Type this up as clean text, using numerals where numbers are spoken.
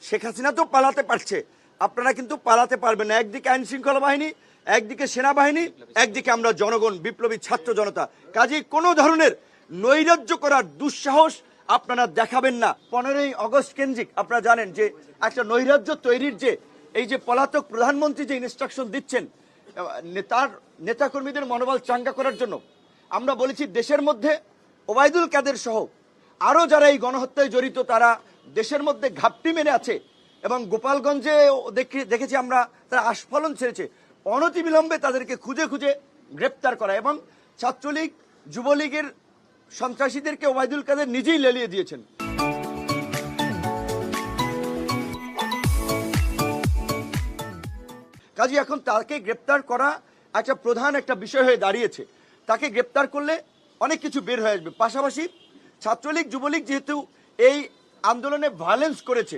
শেখ হাসিনা তো পালাতে পারছে, আপনারা কিন্তু পালাতে পারবেন না। একদিকে আইন শৃঙ্খলা বাহিনী, একদিকে সেনাবাহিনী, একদিকে আমরা জনগণ, বিপ্লবী ছাত্র জনতা। কাজেই কোনো ধরনের নৈরাজ্য করার দুঃসাহস আপনারা দেখাবেন না। 15ই আগস্ট কেন্দ্রিক আপনারা জানেন যে একটা নৈরাজ্য তৈরির যে এই যে পলাতক প্রধানমন্ত্রী যে ইনস্ট্রাকশন দিচ্ছেন তার নেতাকর্মীদের মনোবল চাঙ্গা করার জন্য, আমরা বলেছি দেশের মধ্যে ওবায়দুল কাদের সহ আরও যারা এই গণহত্যায় জড়িত তারা দেশের মধ্যে ঘাপটি মেরে আছে এবং গোপালগঞ্জে দেখেছি আমরা তারা আস্ফলন ছেড়েছে। অনতিবিলম্বে তাদেরকে খুঁজে খুঁজে গ্রেপ্তার করা এবং ছাত্রলীগ যুবলীগের সন্ত্রাসীদেরকে ওবায়দুল কাদের নিজেই লেলিয়ে দিয়েছেন। কাজে এখন তাকে গ্রেপ্তার করা একটা প্রধান একটা বিষয় হয়ে দাঁড়িয়েছে। তাকে গ্রেপ্তার করলে অনেক কিছু বের হয়ে আসবে। পাশাপাশি ছাত্রলীগ যুবলীগ যেহেতু এই আন্দোলনে ভায়োলেন্স করেছে,